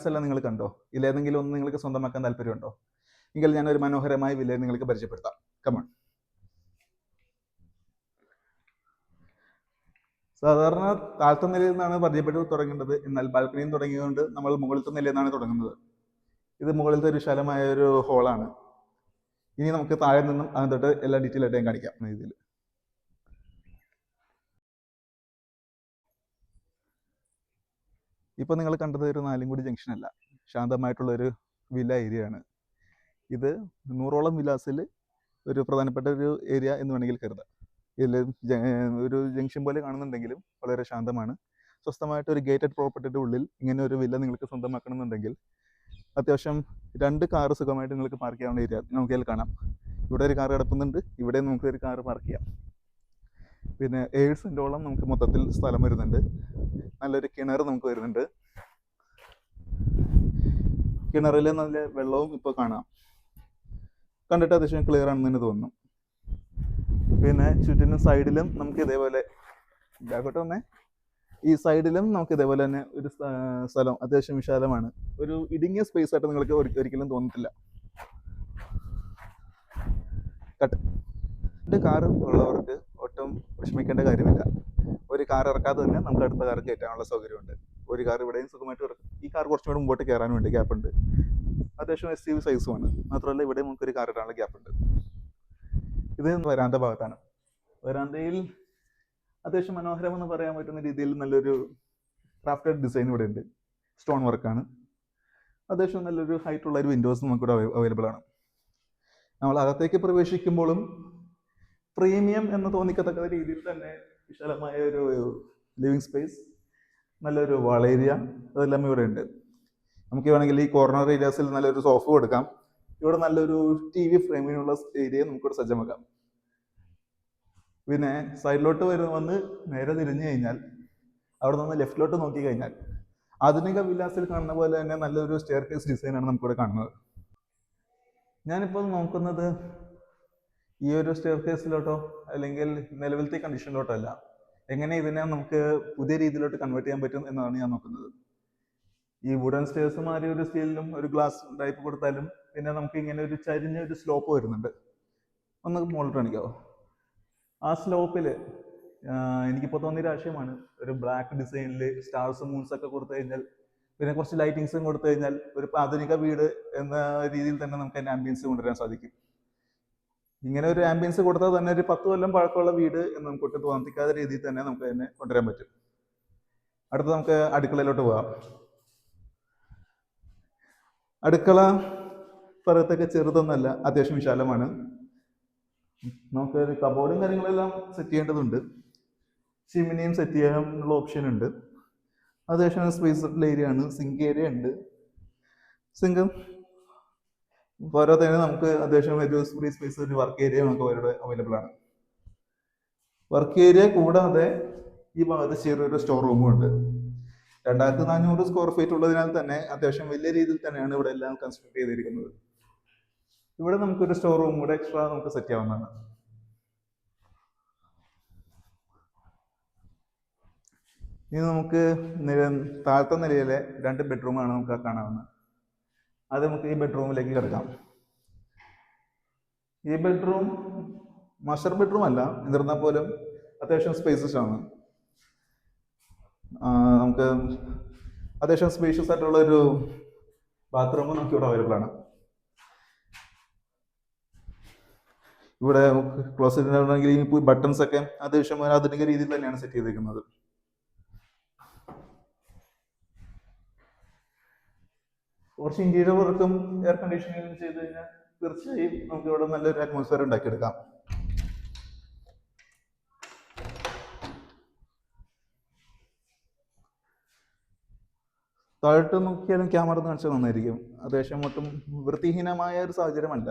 Villas എല്ലാം നിങ്ങൾ കണ്ടോ? ഇതിലേതെങ്കിലും ഒന്ന് നിങ്ങൾക്ക് സ്വന്തമാക്കാൻ താല്പര്യമുണ്ടോ? എങ്കിൽ ഞാനൊരു മനോഹരമായ വില്ല നിങ്ങൾക്ക് പരിചയപ്പെടുത്താം. കമോൺ. സാധാരണ താഴത്തെ നിലയിൽ നിന്നാണ് പരിചയപ്പെട്ട് തുടങ്ങേണ്ടത്. എന്നാൽ ബാൽക്കണിയിൽ തുടങ്ങിയതുകൊണ്ട് നമ്മൾ മുകളിലത്തെ നിലയിൽ നിന്നാണ് തുടങ്ങുന്നത്. ഇത് മുകളിലത്തെ ഒരു വിശാലമായ ഒരു ഹോളാണ്. ഇനി നമുക്ക് താഴെ നിന്നും അതിൻ്റെ എല്ലാ ഡീറ്റെയിൽ ആയിട്ട് ഞാൻ കാണിക്കാം. ഇതിൽ ഇപ്പോൾ നിങ്ങൾ കണ്ടത് ഒരു നാലുംകുടി ജംഗ്ഷൻ അല്ല, ശാന്തമായിട്ടുള്ള ഒരു വില്ല ഏരിയ ആണ്. ഇത് 100ഓളം വില്ലാസിൽ ഒരു പ്രധാനപ്പെട്ട ഒരു ഏരിയ എന്ന് വേണമെങ്കിൽ കരുതാം. ഇതിൽ ഒരു ജംഗ്ഷൻ പോലെ കാണുന്നുണ്ടെങ്കിലും വളരെ ശാന്തമാണ്. സ്വസ്ഥമായിട്ട് ഒരു ഗേറ്റഡ് പ്രോപ്പർട്ടിയുടെ ഉള്ളിൽ ഇങ്ങനെ ഒരു വില്ല നിങ്ങൾക്ക് സ്വന്തമാക്കണമെന്നുണ്ടെങ്കിൽ അത്യാവശ്യം 2 കാറ് സുഖമായിട്ട് നിങ്ങൾക്ക് പാർക്ക് ചെയ്യാവുന്ന ഏരിയ നമുക്ക് ഇതിൽ കാണാം. ഇവിടെ ഒരു കാർ കിടക്കുന്നുണ്ട്, ഇവിടെ നമുക്ക് ഒരു കാർ പാർക്ക് ചെയ്യാം. പിന്നെ 7 സെൻറ്റോളം നമുക്ക് മൊത്തത്തിൽ സ്ഥലം വരുന്നുണ്ട്. നല്ലൊരു കിണർ നമുക്ക് വരുന്നുണ്ട്. കിണറിൽ നല്ല വെള്ളവും ഇപ്പോൾ കാണാം. കണ്ടിട്ട് അത്യാവശ്യം ക്ലിയർ ആണെന്ന് തന്നെ തോന്നുന്നു. പിന്നെ ചുറ്റിനും സൈഡിലും നമുക്ക് ഇതേപോലെ ബാക്കോട്ട് വന്നേ, ഈ സൈഡിലും നമുക്ക് ഇതേപോലെ തന്നെ ഒരു സ്ഥലം അത്യാവശ്യം വിശാലമാണ്. ഒരു ഇടുങ്ങിയ സ്പേസ് ആയിട്ട് നിങ്ങൾക്ക് ഒരിക്കലും തോന്നത്തില്ല. രണ്ട് കാറ് ഉള്ളവർക്ക് ഒട്ടും വിഷമിക്കേണ്ട കാര്യമില്ല. ഒരു കാർ ഇറക്കാതെ തന്നെ നമുക്ക് അടുത്ത കാർ കയറ്റാനുള്ള സൗകര്യമുണ്ട്. ഒരു കാർ ഇവിടെയും സുഖമായിട്ട് ഇറക്കും. ഈ കാർ കുറച്ചും കൂടെ മുമ്പോട്ട് കയറാനും വേണ്ടി ഗ്യാപ്പുണ്ട്. അത്യാവശ്യം SUV സൈസുമാണ്. മാത്രമല്ല ഇവിടെ നമുക്കൊരു കാർ ഇടാനുള്ള ഗ്യാപ്പുണ്ട്. ഇത് വരാന്ത ഭാഗത്താണ്. വരാന്തയിൽ അത്യാവശ്യം മനോഹരമെന്ന് പറയാൻ പറ്റുന്ന രീതിയിൽ നല്ലൊരു ക്രാഫ്റ്റഡ് ഡിസൈൻ ഇവിടെ ഉണ്ട്. സ്റ്റോൺ വർക്കാണ്. അത്യാവശ്യം നല്ലൊരു ഹൈറ്റുള്ള ഒരു വിൻഡോസ് നമുക്കിവിടെ അവൈലബിൾ ആണ്. നമ്മൾ അകത്തേക്ക് പ്രവേശിക്കുമ്പോഴും പ്രീമിയം എന്ന് തോന്നിക്കത്തക്ക രീതിയിൽ തന്നെ വിശാലമായ ഒരു ലിവിങ് സ്പേസ്, നല്ലൊരു വാൾ ഏരിയ, അതെല്ലാം ഇവിടെ ഉണ്ട്. നമുക്ക് വേണമെങ്കിൽ ഈ കോർണർ ഏരിയാസിൽ നല്ലൊരു സോഫ കൊടുക്കാം. ഇവിടെ നല്ലൊരു TV ഫ്രെയിമിനുള്ള ഏരിയ നമുക്കിവിടെ സജ്ജമാക്കാം. പിന്നെ സൈഡിലോട്ട് വന്ന് നേരെ തിരിഞ്ഞു കഴിഞ്ഞാൽ അവിടെ നിന്ന് ലെഫ്റ്റിലോട്ട് നോക്കി കഴിഞ്ഞാൽ ആധുനിക വില്ലാസിൽ കാണുന്ന പോലെ തന്നെ നല്ലൊരു സ്റ്റെയർ കേസ് ഡിസൈനാണ് നമുക്കിവിടെ കാണുന്നത്. ഞാനിപ്പോൾ നോക്കുന്നത് ഈ ഒരു സ്റ്റെയർ കേസിലോട്ടോ അല്ലെങ്കിൽ നിലവിലത്തെ കണ്ടീഷനിലോട്ടോ അല്ല, എങ്ങനെ ഇതിനെ നമുക്ക് പുതിയ രീതിയിലോട്ട് കൺവേർട്ട് ചെയ്യാൻ പറ്റും എന്നാണ് ഞാൻ നോക്കുന്നത്. ഈ വുഡൻ സ്റ്റെയർസ് മാറി ഒരു സ്റ്റീലിലും ഒരു ഗ്ലാസ് ടൈപ്പ് കൊടുത്താലും പിന്നെ നമുക്ക് ഇങ്ങനെ ഒരു ചരിഞ്ഞ ഒരു സ്ലോപ്പ് വരുന്നുണ്ട്. ഒന്ന് മുകളിലോട്ട് കാണിക്കാവോ? ആ സ്ലോപ്പിൽ എനിക്കിപ്പോൾ തോന്നിയൊരു ആശയമാണ് ഒരു ബ്ലാക്ക് ഡിസൈനിൽ സ്റ്റാർസും മൂൺസൊക്കെ കൊടുത്തു കഴിഞ്ഞാൽ, പിന്നെ കുറച്ച് ലൈറ്റിങ്സും കൊടുത്തു കഴിഞ്ഞാൽ ഒരു ആധുനിക വീട് എന്ന രീതിയിൽ തന്നെ നമുക്ക് അതിൻ്റെ ആംബിയൻസ് കൊണ്ടുവരാൻ സാധിക്കും. ഇങ്ങനെ ഒരു ആംബിയൻസ് കൊടുത്താൽ തന്നെ ഒരു 10 കൊല്ലം പഴക്കമുള്ള വീട് എന്ന് നമുക്ക് ഒട്ടും തോന്നിക്കാത്ത രീതിയിൽ തന്നെ നമുക്ക് അതിനെ കൊണ്ടുവരാൻ പറ്റും. അടുത്ത് നമുക്ക് അടുക്കളയിലോട്ട് പോകാം. അടുക്കള പറയത്തൊക്കെ ചെറുതൊന്നല്ല, അത്യാവശ്യം വിശാലമാണ്. നമുക്ക് ഒരു കബോർഡും കാര്യങ്ങളെല്ലാം സെറ്റ് ചെയ്യേണ്ടതുണ്ട്. ചിമ്മിനിയും സെറ്റ് ചെയ്യാനുള്ള ഓപ്ഷൻ ഉണ്ട്. അത്യാവശ്യം സ്പേസ് ഏരിയ ആണ്. സിങ്ക് ഏരിയ ഉണ്ട്. സിങ്കും പോരാത്തതിന് നമുക്ക് അത്യാവശ്യം ഒരു ഫ്രീ സ്പേസ്, ഒരു വർക്ക് ഏരിയ നമുക്ക് ഇവിടെ അവൈലബിൾ ആണ്. വർക്ക് ഏരിയ കൂടാതെ ഈ ഭാഗത്ത് ചെറിയൊരു സ്റ്റോർ റൂമും ഉണ്ട്. 2400 സ്ക്വയർ ഫീറ്റ് ഉള്ളതിനാൽ തന്നെ അത്യാവശ്യം വലിയ രീതിയിൽ തന്നെയാണ് ഇവിടെ എല്ലാം കൺസ്ട്രക്ട് ചെയ്തിരിക്കുന്നത്. ഇവിടെ നമുക്കൊരു സ്റ്റോർ റൂം കൂടെ എക്സ്ട്രാ നമുക്ക് സെറ്റ് ചെയ്യാവുന്നതാണ്. ഇനി നമുക്ക് താഴത്തെ നിലയിലെ 2 ബെഡ്റൂമാണ് നമുക്ക് കാണാവുന്നത്. അത് നമുക്ക് ഈ ബെഡ്റൂമിലേക്ക് കിടക്കാം. ഈ ബെഡ്റൂം മാസ്റ്റർ ബെഡ്റൂം അല്ല, എന്നിരുന്നാൽ പോലും അത്യാവശ്യം സ്പേസസ് ആണ്. നമുക്ക് അത്യാവശ്യം സ്പേഷ്യസ് ആയിട്ടുള്ള ഒരു ബാത്റൂം നമുക്ക് ഇവിടെ അവൈലബിൾ ആണ്. ഇവിടെ ക്ലോസ് ചെയ്തിട്ടുണ്ടെങ്കിൽ ഈ ബട്ടൺസ് ഒക്കെ അത്യാവശ്യം ആധുനിക രീതിയിൽ തന്നെയാണ് സെറ്റ് ചെയ്തിരിക്കുന്നത്. കുറച്ച് ഇന്റീരിയർ വർക്കും എയർ കണ്ടീഷനിങ്ങും ചെയ്ത് കഴിഞ്ഞാൽ തീർച്ചയായും നമുക്ക് ഇവിടെ നല്ലൊരു അറ്റ്മോസ്ഫിയർ ഉണ്ടാക്കിയെടുക്കാം. താഴോട്ട് നോക്കിയാലും ക്യാമറ കാണിച്ചാൽ നന്നായിരിക്കും. അത്യാവശ്യം ഒട്ടും വൃത്തിഹീനമായ ഒരു സാഹചര്യമല്ല.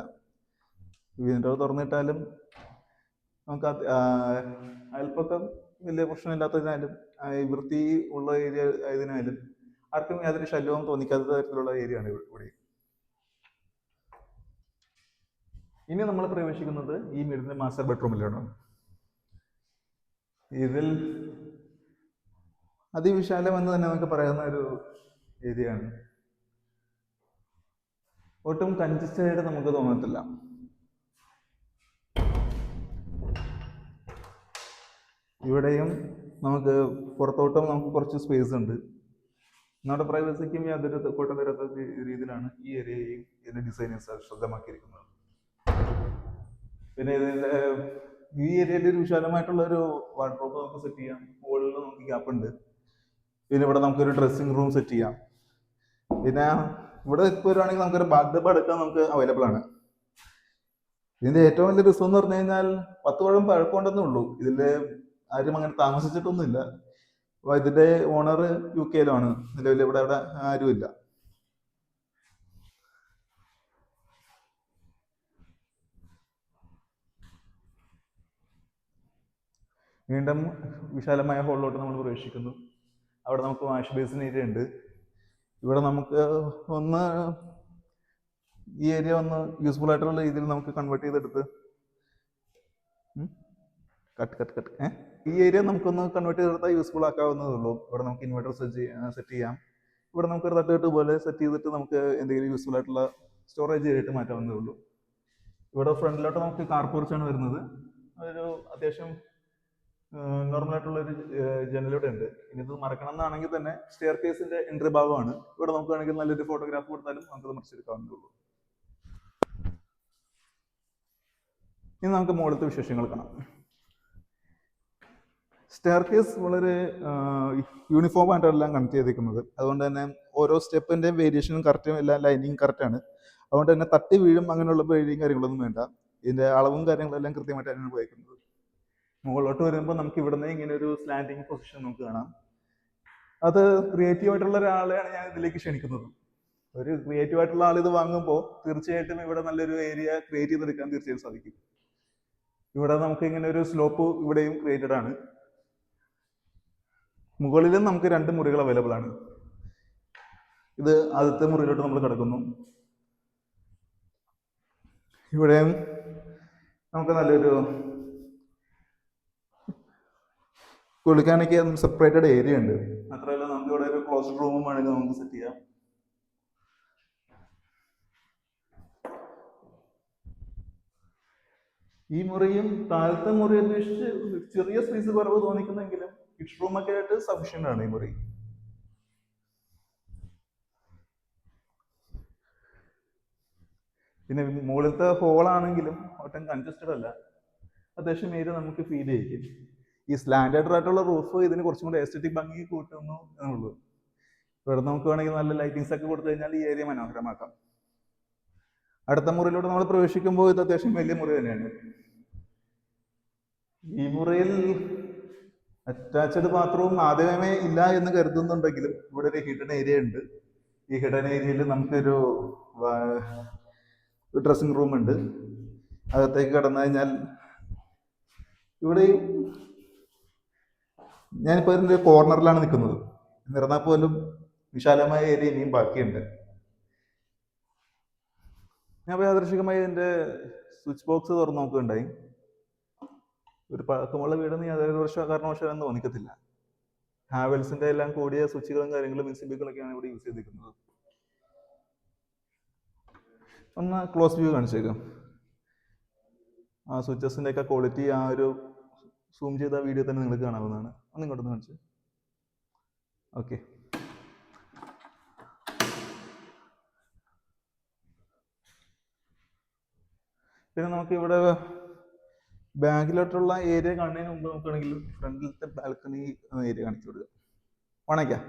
വിൻഡോ തുറന്നിട്ടാലും നമുക്ക് അയൽപ്പക്കം വലിയ പ്രശ്നമില്ലാത്തതിനാലും വൃത്തി ഉള്ള ഏരിയ ആയതിനാലും ആർക്കും യാതൊരു ശല്യവും തോന്നിക്കാത്ത തരത്തിലുള്ള ഏരിയ ആണ് ഇവിടെ. ഇനി നമ്മൾ പ്രവേശിക്കുന്നത് ഈ വീടിന്റെ മാസ്റ്റർ ബെഡ്റൂമിലാണ്. ഇതിൽ അതിവിശാലം എന്ന് തന്നെ നമുക്ക് പറയാവുന്ന ഒരു ഏരിയ ആണ്. ഒട്ടും കൺജസ്റ്റഡ് ആയിട്ട് നമുക്ക് തോന്നത്തില്ല. ഇവിടെയും നമുക്ക് പുറത്തോട്ടും നമുക്ക് കുറച്ച് സ്പേസ് ഉണ്ട്. നമ്മുടെ പ്രൈവസിക്കും യാതൊരു കോട്ടം വരാത്ത രീതിയിലാണ് ഈ ഏരിയയും ഇതിന്റെ ഡിസൈനേഴ്സ് ശ്രദ്ധമാക്കിയിരിക്കുന്നത്. പിന്നെ ഇതിന്റെ ഈ ഏരിയയിൽ ഒരു വിശാലമായിട്ടുള്ള ഒരു വാർഡ്രോബ് നമുക്ക് സെറ്റ് ചെയ്യാം. മുകളിൽ നമുക്ക് ഗ്യാപ്പ് ഉണ്ട്. പിന്നെ ഇവിടെ നമുക്കൊരു ഡ്രസ്സിംഗ് റൂം സെറ്റ് ചെയ്യാം. പിന്നെ ഇവിടെ ഇപ്പോൾ വരുവാണെങ്കിൽ നമുക്കൊരു ബാത്ടബ് എടുക്കാൻ നമുക്ക് അവൈലബിൾ ആണ്. ഇതിന്റെ ഏറ്റവും വലിയ റിസ്ക് എന്ന് പറഞ്ഞു കഴിഞ്ഞാൽ 10 കൊല്ലം പഴക്കമുണ്ടെന്നേ ഉള്ളൂ. ഇതില് ആരും അങ്ങനെ താമസിച്ചിട്ടൊന്നുമില്ല. അപ്പൊ ഇതിന്റെ ഓണർ UK-യിലാണ്. നിലവിൽ ഇവിടെ അവിടെ ആരുമില്ല. വീണ്ടും വിശാലമായ ഹോളിലോട്ട് നമ്മൾ പ്രവേശിക്കുന്നു. അവിടെ നമുക്ക് വാഷ് ബേസിൻ ഏരിയ ഉണ്ട്. ഇവിടെ നമുക്ക് ഒന്ന് ഈ ഏരിയ ഒന്ന് യൂസ്ഫുൾ ആയിട്ടുള്ള രീതിയിൽ നമുക്ക് കൺവേർട്ട് ചെയ്തെടുത്ത് ഈ ഏരിയ നമുക്കൊന്ന് കൺവേർട്ട് ചെയ്തെടുത്താൽ യൂസ്ഫുൾ ആക്കാവുന്നതേ ഉള്ളൂ. ഇവിടെ നമുക്ക് ഇൻവെർട്ടർ സെറ്റ് ചെയ്യാം. ഇവിടെ നമുക്ക് ഒരു തട്ടുകെട്ട് പോലെ സെറ്റ് ചെയ്തിട്ട് നമുക്ക് എന്തെങ്കിലും യൂസ്ഫുൾ ആയിട്ടുള്ള സ്റ്റോറേജ് ആയിട്ട് മാറ്റാവുന്നതേ ഉള്ളൂ. ഇവിടെ ഫ്രണ്ടിലോട്ട് നമുക്ക് കാർ പോർച്ചാണ് വരുന്നത്. അതൊരു അത്യാവശ്യം നോർമൽ ആയിട്ടുള്ള ഒരു ജനലിവിടെ ഉണ്ട്. ഇനി ഇത് മറക്കണം എന്നാണെങ്കിൽ തന്നെ സ്റ്റെയർ കേസിന്റെ എൻട്രി ഭാഗമാണ്. ഇവിടെ നമുക്ക് വേണമെങ്കിൽ നല്ലൊരു ഫോട്ടോഗ്രാഫ് കൊടുത്താലും നമുക്കത് മറിച്ചെടുക്കാവുന്നതേ ഉള്ളൂ. ഇനി നമുക്ക് മുകളിലത്തെ വിശേഷങ്ങൾ കാണാം. സ്റ്റെയർ കേസ് വളരെ യൂണിഫോം ആയിട്ടെല്ലാം കണക്ട് ചെയ്തിരിക്കുന്നത്. അതുകൊണ്ട് തന്നെ ഓരോ സ്റ്റെപ്പിന്റെയും വേരിയേഷനും കറക്റ്റും എല്ലാം ലൈനിങ് കറക്റ്റ് ആണ്. അതുകൊണ്ട് തന്നെ തട്ടി വീഴും അങ്ങനെയുള്ള പേടിയും കാര്യങ്ങളൊന്നും വേണ്ട. ഇതിന്റെ അളവും കാര്യങ്ങളെല്ലാം കൃത്യമായിട്ടാണ് ഉപയോഗിക്കുന്നത്. മുകളിലോട്ട് വരുമ്പോൾ നമുക്ക് ഇവിടുന്ന് ഇങ്ങനെ ഒരു സ്ലാൻഡിങ് പൊസിഷൻ നമുക്ക് കാണാം. അത് ക്രിയേറ്റീവ് ആയിട്ടുള്ള ഒരാളെയാണ് ഞാൻ ഇതിലേക്ക് ക്ഷണിക്കുന്നത്. ഒരു ക്രിയേറ്റീവ് ആയിട്ടുള്ള ആൾ ഇത് വാങ്ങുമ്പോൾ തീർച്ചയായിട്ടും ഇവിടെ നല്ലൊരു ഏരിയ ക്രിയേറ്റ് ചെയ്തെടുക്കാൻ തീർച്ചയായും സാധിക്കും. ഇവിടെ നമുക്ക് ഇങ്ങനെ ഒരു സ്ലോപ്പ് ഇവിടെയും ക്രിയേറ്റഡ് ആണ്. മുകളിലും നമുക്ക് 2 മുറികൾ അവൈലബിൾ ആണ്. ഇത് ആദ്യത്തെ മുറിയിലോട്ട് നമ്മൾ കിടക്കുന്നു. ഇവിടെയും നമുക്ക് നല്ലൊരു കുളിക്കാനൊക്കെ സെപ്പറേറ്റഡ് ഏരിയ ഉണ്ട്. മാത്രമല്ല നമുക്ക് ഇവിടെ ഒരു ക്ലോസ്ഡ് റൂമും വേണമെങ്കിൽ നമുക്ക് സെറ്റ് ചെയ്യാം. ഈ മുറിയും താഴത്തെ മുറി അപേക്ഷിച്ച് ചെറിയ സ്പേസ് കുറവ് തോന്നിക്കുന്നെങ്കിലും കിഡ്സ് റൂമൊക്കെ ആയിട്ട് സഫീഷ്യന്റ് ആണ് ഈ മുറി. പിന്നെ മുകളിലത്തെ ഹോളാണെങ്കിലും ഒട്ടും കൺജസ്റ്റഡ് അല്ല. അത്യാവശ്യം ഏരിയ നമുക്ക് ഫീൽ ചെയ്യിക്കും. ഈ സ്ലാൻഡേർഡ് ആയിട്ടുള്ള റൂഫ് ഇതിന് കുറച്ചും കൂടി എസ്തെറ്റിക് ഭംഗി കൂട്ടുന്നു എന്നുള്ളൂ. ഇവിടെ നമുക്ക് വേണമെങ്കിൽ നല്ല ലൈറ്റിങ്സ് ഒക്കെ കൊടുത്തു കഴിഞ്ഞാൽ ഈ ഏരിയ മനോഹരമാക്കാം. അടുത്ത മുറിയിലൂടെ നമ്മൾ പ്രവേശിക്കുമ്പോൾ ഇത് അത്യാവശ്യം വലിയ മുറി തന്നെയാണ്. ഈ മുറിയിൽ അറ്റാച്ച്ഡ് ബാത്റൂം ആദ്യമേ ഇല്ല എന്ന് കരുതുന്നുണ്ടെങ്കിലും ഇവിടെ ഒരു ഹിഡൻ ഏരിയ ഉണ്ട്. ഈ ഹിഡൻ ഏരിയയിൽ നമുക്കൊരു ഡ്രസ്സിംഗ് റൂം ഉണ്ട്. അകത്തേക്ക് കടന്നു കഴിഞ്ഞാൽ ഇവിടെയും ഞാനിപ്പോൾ ഇതിൻ്റെ കോർണറിലാണ് നിൽക്കുന്നത്. എന്നിരുന്നാൽ പോലും വിശാലമായ ഏരിയ ഇനിയും ബാക്കിയുണ്ട്. ഞാൻ യാദൃശികമായി ഇതിൻ്റെ സ്വിച്ച് ബോക്സ് തുറന്നു നോക്കുകയുണ്ടായി. ഒരു പഴക്കമുള്ള വീടെന്ന് യാതൊരു കാരണവശാലും തോന്നിക്കത്തില്ല. ഹാവൽസിന്റെ എല്ലാം കൂടിയ സ്വിച്ചുകളും കാര്യങ്ങളും ഇൻസിബികളൊക്കെയാണ് ഇവിടെ യൂസ് ചെയ്തിരിക്കുന്നത്. ഒന്ന് ക്ലോസ് വ്യൂ കാണിച്ചേക്കാം. ആ സ്വിച്ചസിന്റെ ഒക്കെ ക്വാളിറ്റി ആ ഒരു സൂം ചെയ്ത വീഡിയോ തന്നെ നിങ്ങൾക്ക് കാണാവുന്നതാണ്. ഒന്ന് ഇങ്ങോട്ടൊന്ന് കാണിച്ചു. ഓക്കെ, പിന്നെ നമുക്ക് ഇവിടെ ബാക്കിലോട്ടുള്ള ഏരിയ കാണുന്നതിന് മുമ്പ് നോക്കുകയാണെങ്കിൽ ഫ്രണ്ടിലത്തെ ബാൽക്കണി ഏരിയ കാണിച്ചു കൊടുക്കുക. ഓണാക്കാം,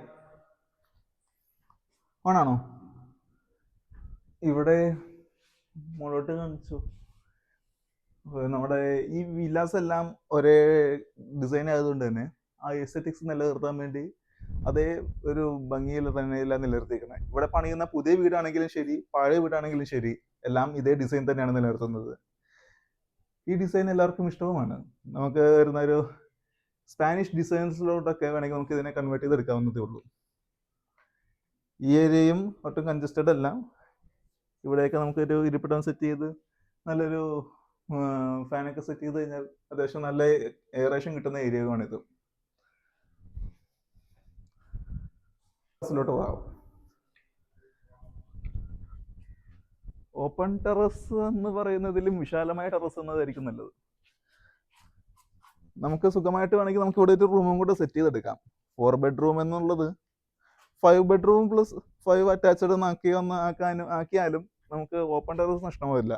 ഓണാണോ? ഇവിടെ മുകളോട്ട് കാണിച്ചു. നമ്മുടെ ഈ വില്ലാസ് എല്ലാം ഒരേ ഡിസൈൻ ആയതുകൊണ്ട് തന്നെ ആ എസ്തെറ്റിക്സ് നിലനിർത്താൻ വേണ്ടി അതേ ഒരു ഭംഗിയിൽ തന്നെ എല്ലാം നിലനിർത്തിയിരിക്കുന്നത്. ഇവിടെ പണിയുന്ന പുതിയ വീടാണെങ്കിലും ശരി, പഴയ വീടാണെങ്കിലും ശരി, എല്ലാം ഇതേ ഡിസൈൻ തന്നെയാണ് നിലനിർത്തുന്നത്. ഈ ഡിസൈൻ എല്ലാവർക്കും ഇഷ്ടവുമാണ്. നമുക്ക് വരുന്ന ഒരു സ്പാനിഷ് ഡിസൈൻസിലോട്ടൊക്കെ വേണമെങ്കിൽ നമുക്ക് ഇതിനെ കൺവേർട്ട് ചെയ്തെടുക്കാവുന്നതേ ഉള്ളൂ. ഈ ഏരിയയും ഒട്ടും കൺജസ്റ്റഡ് അല്ല. ഇവിടെയൊക്കെ നമുക്കൊരു ഇരിപ്പിടം സെറ്റ് ചെയ്ത് നല്ലൊരു ഫാനൊക്കെ സെറ്റ് ചെയ്ത് കഴിഞ്ഞാൽ അത്യാവശ്യം നല്ല എയറേഷൻ കിട്ടുന്ന ഏരിയയുമാണിത്. പോകാം. ഓപ്പൺ ടെറസ് എന്ന് പറയുന്നതിലും വിശാലമായ ടെറസ് എന്നതായിരിക്കും നല്ലത്. നമുക്ക് സുഖമായിട്ട് വേണമെങ്കിൽ നമുക്ക് ഇവിടെ ഒരു റൂമും കൂടെ സെറ്റ് ചെയ്തെടുക്കാം. 4 ബെഡ്റൂം എന്നുള്ളത് 5 ബെഡ്റൂം പ്ലസ് 5 അറ്റാച്ച്ഡ് ആക്കിയാലും നമുക്ക് ഓപ്പൺ ടെറസ് നഷ്ടമാവില്ല.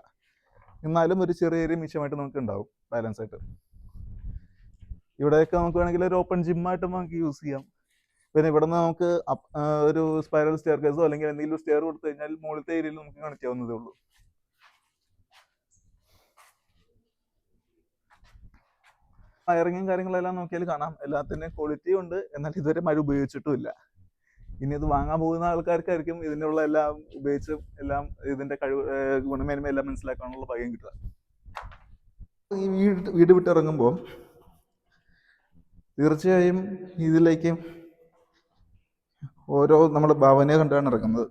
എന്നാലും ഒരു ചെറിയ മിച്ചമായിട്ട് നമുക്ക് ഉണ്ടാവും ബാലൻസ് ആയിട്ട്. ഇവിടെയൊക്കെ നമുക്ക് വേണമെങ്കിൽ ഒരു ഓപ്പൺ ജിമ്മായിട്ട് നമുക്ക് യൂസ് ചെയ്യാം. പിന്നെ ഇവിടെ നിന്ന് നമുക്ക് ഒരു സ്പൈറൽ സ്റ്റെയർ കേസോ അല്ലെങ്കിൽ എന്തെങ്കിലും സ്റ്റെയർ കൊടുത്തു കഴിഞ്ഞാൽ മുകളിലത്തെ ഏരിയയിൽ നമുക്ക് കണക്ട് ചെയ്യാവുന്നതേ ഉള്ളൂ. വയറിങ്ങും കാര്യങ്ങളെല്ലാം നോക്കിയാൽ കാണാം, എല്ലാത്തിൻ്റെയും ക്വാളിറ്റി ഉണ്ട്. എന്നാൽ ഇതുവരെ മഴ ഉപയോഗിച്ചിട്ടുമില്ല. ഇനി ഇത് വാങ്ങാൻ പോകുന്ന ആൾക്കാർക്കായിരിക്കും ഇതിനുള്ള എല്ലാം ഉപയോഗിച്ച് എല്ലാം ഇതിന്റെ ഗുണമേന്മ എല്ലാം മനസ്സിലാക്കാനുള്ള ഭാഗ്യം കിട്ടുക. ഈ വീട് വിട്ടിറങ്ങുമ്പോൾ തീർച്ചയായും ഇതിലേക്ക് ഓരോ നമ്മൾ ഭാവനയെ കണ്ടാണ് ഇറങ്ങുന്നത്.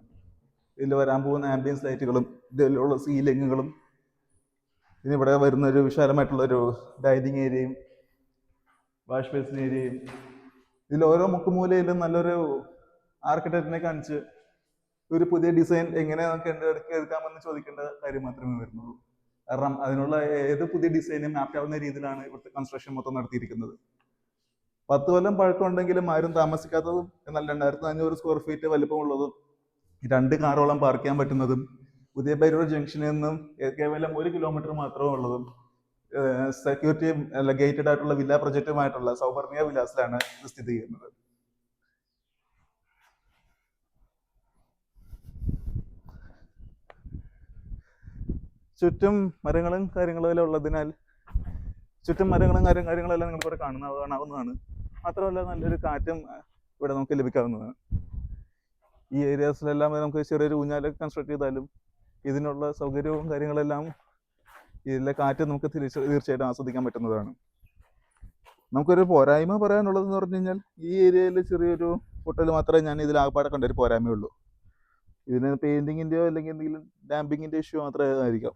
ഇതിൽ വരാൻ പോകുന്ന ആംബിയൻസ് ലൈറ്റുകളും ഇതിലുള്ള സീലിങ്ങുകളും ഇതിവിടെ വരുന്ന ഒരു വിശാലമായിട്ടുള്ളൊരു ഡൈനിങ് ഏരിയയും വാഷ് ബേസിൻ ഏരിയയും ഇതിൽ ഓരോ മുക്കുമൂലയിലും നല്ലൊരു ആർക്കിടെക്റ്റിനെ കാണിച്ച് ഒരു പുതിയ ഡിസൈൻ എങ്ങനെ നമുക്ക് എടുക്കാമെന്ന് ചോദിക്കേണ്ട കാര്യം മാത്രമേ വരുന്നുള്ളൂ. കാരണം അതിനുള്ള ഏത് പുതിയ ഡിസൈനും ആപ്റ്റ് ആവുന്ന രീതിയിലാണ് ഇവിടുത്തെ കൺസ്ട്രക്ഷൻ മൊത്തം നടത്തിയിരിക്കുന്നത്. 10 കൊല്ലം പഴക്കമുണ്ടെങ്കിലും ആരും താമസിക്കാത്തതും എന്നാൽ 2500 സ്ക്വയർ ഫീറ്റ് വലിപ്പമുള്ളതും 2 കാറോളം പാർക്ക് ചെയ്യാൻ പറ്റുന്നതും പുതിയ ബൈരൂർ ജംഗ്ഷനിൽ നിന്നും കേവലം 1 കിലോമീറ്റർ മാത്രമേ ഉള്ളതും സെക്യൂരിറ്റി ഗേറ്റഡ് ആയിട്ടുള്ള വില്ല പ്രൊജക്റ്റുമായിട്ടുള്ള സൗവർണിക വിലാസിലാണ് ഇത് സ്ഥിതി ചെയ്യുന്നത്. ചുറ്റും മരങ്ങളും കാര്യങ്ങളും എല്ലാം ഉള്ളതിനാൽ ചുറ്റും മരങ്ങളും കാര്യങ്ങളെല്ലാം നിങ്ങൾക്ക് ഇവിടെ കാണാവുന്നതാണ്. മാത്രമല്ല നല്ലൊരു കാറ്റും ഇവിടെ നമുക്ക് ലഭിക്കാവുന്നതാണ്. ഈ ഏരിയാസിലെല്ലാം നമുക്ക് ചെറിയൊരു ഊഞ്ഞാലൊക്കെ കൺസ്ട്രക്ട് ചെയ്താലും ഇതിനുള്ള സൗകര്യവും കാര്യങ്ങളെല്ലാം ഇതിലെ കാറ്റ് നമുക്ക് തീർച്ചയായിട്ടും ആസ്വദിക്കാൻ പറ്റുന്നതാണ്. നമുക്കൊരു പോരായ്മ പറയാനുള്ളതെന്ന് പറഞ്ഞു കഴിഞ്ഞാൽ ഈ ഏരിയയിൽ ചെറിയൊരു ഹോട്ടൽ മാത്രമേ ഞാൻ ഇതിൽ ആകപ്പാടെ കണ്ടൊരു പോരായ്മയുള്ളൂ. ഇതിന് പെയിന്റിങ്ങിൻ്റെയോ അല്ലെങ്കിൽ എന്തെങ്കിലും ഡാമ്പിങ്ങിൻ്റെ ഇഷ്യൂ മാത്രമേ ആയിരിക്കാം.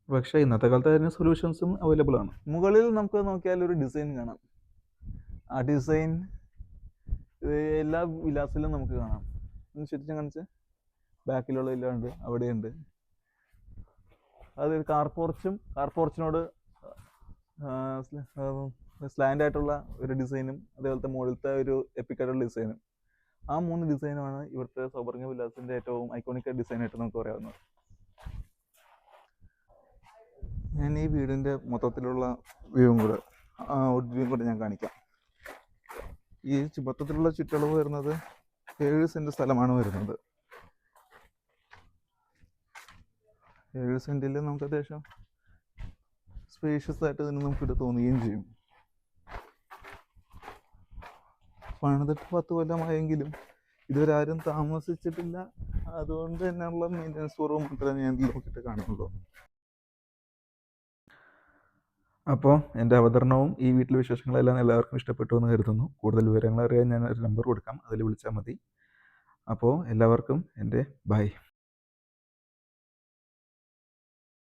പക്ഷേ ഇന്നത്തെ കാലത്ത് അതിന് സൊല്യൂഷൻസും അവൈലബിൾ ആണ്. മുകളിൽ നമുക്ക് നോക്കിയാൽ ഒരു ഡിസൈൻ കാണാം. ആ ഡിസൈൻ എല്ലാ വിലാസിലും നമുക്ക് കാണാം. ശരിക്കും കാണിച്ച് ബാക്കിലുള്ള ഇല്ലാണ്ട് അവിടെയുണ്ട്. അത് കാർ പോർച്ചിനോട് സ്ലാൻഡ് ആയിട്ടുള്ള ഒരു ഡിസൈനും അതേപോലത്തെ മുകളിലത്തെ ഒരു എപ്പിക്കായിട്ടുള്ള ഡിസൈനും, ആ 3 ഡിസൈനുമാണ് ഇവിടുത്തെ സൗവർണിക വിലാസിന്റെ ഏറ്റവും ഐക്കോണിക് ഡിസൈനായിട്ട് നമുക്ക് പറയാവുന്നത്. ഞാൻ ഈ വീടിന്റെ മൊത്തത്തിലുള്ള വ്യൂവും കൂടെ ഞാൻ കാണിക്കാം. ഈ മൊത്തത്തിലുള്ള ചുറ്റളവ് വരുന്നത് 7 സെന്റ് സ്ഥലമാണ് വരുന്നത്. 7 സെന്റിൽ നമുക്ക് അത്യാവശ്യം സ്പേഷ്യസ് ആയിട്ട് തന്നെ നമുക്കിത് തോന്നുകയും ചെയ്യും. പണിതിട്ട് 10 കൊല്ലമായെങ്കിലും ഇതുവരെ ആരും താമസിച്ചിട്ടില്ല. അതുകൊണ്ട് തന്നെയുള്ള മെയിൻ്റനൻസ് കുറവ് മാത്രമേ ഞാൻ നോക്കിയിട്ട് കാണുന്നുള്ളൂ. അപ്പോൾ എൻ്റെ അവതരണവും ഈ വീട്ടിലെ വിശേഷങ്ങളെല്ലാം എല്ലാവർക്കും ഇഷ്ടപ്പെട്ടു എന്ന് കരുതുന്നു. കൂടുതൽ വിവരങ്ങൾ അറിയാൻ ഞാൻ ഒരു നമ്പർ കൊടുക്കാം, അതിൽ വിളിച്ചാൽ മതി. അപ്പോൾ എല്ലാവർക്കും എൻ്റെ ബൈ.